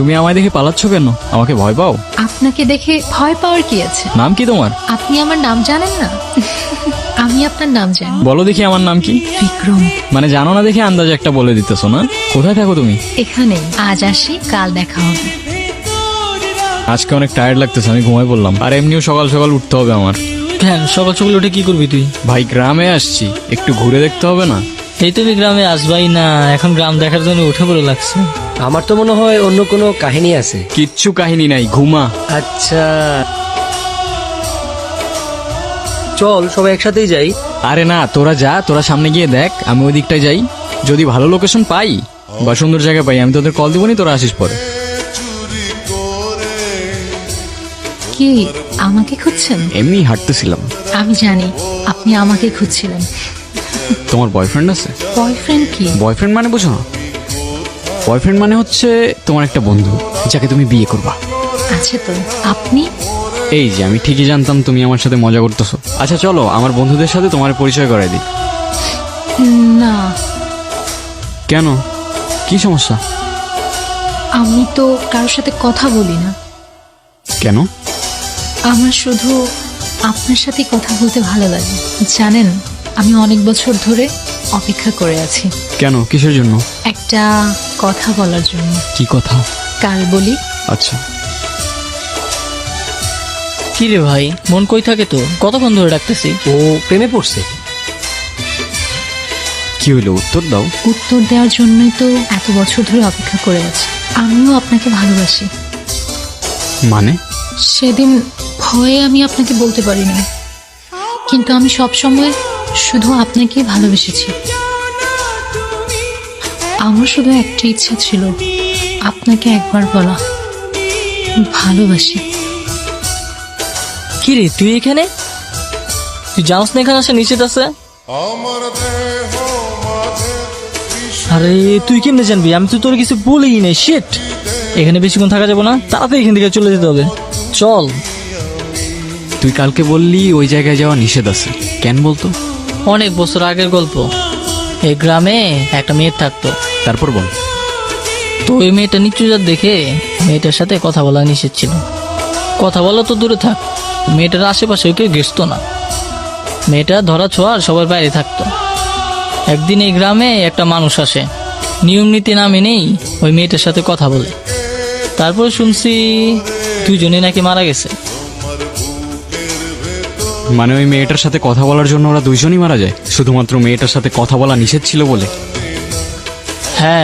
তুমি আমায় দেখে পালাচ্ছ কেন? আমাকে ভয় পাও? আপনাকে দেখে ভয় পাওয়ার কি আছে? নাম কি তোমার? আপনি আমার নাম জানেন না? আমি আপনার নাম জানি। বলো দেখি আমার নাম কি? বিক্রম। মানে জানো না দেখে আন্দাজে একটা বলে দিতেছো না? কোথায় থাকো তুমি? এখানে। আজ আসি, কাল দেখা হবে। আজকে অনেক টায়ার্ড লাগতেছে, আমি ঘুমাই পড়লাম। আর এমনিও সকাল সকাল উঠতে হবে আমার। কেন সকাল সকাল উঠে কি করবি তুই? ভাই গ্রামে আসছি, একটু ঘুরে দেখতে হবে না? এই তুমি গ্রামে আসবাই না, এখন গ্রাম দেখার জন্য উঠে পড়ে লাগছে। আমার তো মনে হয় অন্য কোনো কাহিনী আছে। কিচ্ছু কাহিনী নাই, ঘুমা। আচ্ছা চল সবাই একসাথেই যাই। আরে না, তোরা যা, তোরা সামনে গিয়ে দেখ, আমি ওই দিকটায় যাই। যদি ভালো লোকেশন পাই বা সুন্দর জায়গা পাই, আমি তোদের কল দিবনি, তোরা আসিস পরে। কি আমাকে খুঁজছেন? এমনি হাঁটতেছিলাম। আমি জানি আপনি আমাকে খুঁজছিলেন। তোমার বয়ফ্রেন্ড আছে? বয়ফ্রেন্ড কি? বয়ফ্রেন্ড মানে বুঝো না? বয়ফ্রেন্ড মানে হচ্ছে তোমার একটা বন্ধু, যাকে তুমি বিয়ে করবা। আছে তো। আপনি? এই যে আমি ঠিকই জানতাম তুমি আমার সাথে মজা করতেছো। আচ্ছা চলো আমার বন্ধুদের সাথে তোমার পরিচয় করাই দিই। না, কেন, কি সমস্যা? আমি তো কারোর সাথে কথা বলি না। কেন? আমার শুধু আপনার সাথে কথা বলতে ভালো লাগে। জানেন, আমি অনেক বছর ধরে অপেক্ষা করে আছি কেন, কিসের জন্য? একটা কথা বলার জন্য। কি কথা? কাল বলি। আচ্ছা। কি রে ভাই, মন কই থাকে তো? কতক্ষণ ধরে ডাকতেছি। ও প্রেমে পড়ছে। কি হইলো, উত্তর দাও। উত্তর দেওয়ার জন্যই তো এত বছর ধরে অপেক্ষা করে আছি। আমিও আপনাকে ভালোবাসি। মানে? সেদিন ভয়ে আমি আপনাকে বলতে পারিনি, কিন্তু আমি সব সময় শুধু আপনাকেই ভালোবেসেছি। আমার শুধু একটা ইচ্ছা ছিল, আপনাকে একবার বলা ভালোবাসি। কি রে তুই এখানে? তুই জানোস না এখানে আসে নিচে আছে? আরে তুই কেমনে জানবি? আমি তো তোর কিছু বলেই নাই। শিট, এখানে বেশিক্ষণ থাকা যাবে না, তাড়াতাড়ি এখান থেকে চলে যেতে হবে। চল। তুই কালকে বললি ওই জায়গায় যাওয়া নিষেধ আছে, কেন বলতো? অনেক বছর আগের গল্প। এই গ্রামে একটা মেয়ে থাকতো। তারপর বল। তো ওই মেয়েটা নিচু জাত দেখে মেয়েটার সাথে কথা বলা নিষেধ ছিল। কথা বলা তো দূরে থাক, মেয়েটার আশেপাশে কেউ ঘেসতো না। মেয়েটা ধরা ছোঁয়ার সবার বাইরে থাকতো। একদিন এই গ্রামে একটা মানুষ আসে, নিয়ম নীতি না মেনেই ওই মেয়েটার সাথে কথা বলে। তারপর শুনছি দুজনে নাকি মারা গেছে। মানে ওই মেয়েটার সাথে কথা বলার জন্য ওরা দুইজনই মারা যায়, শুধুমাত্র মেয়েটার সাথে কথা বলা নিষেধ ছিল বলে? হ্যাঁ।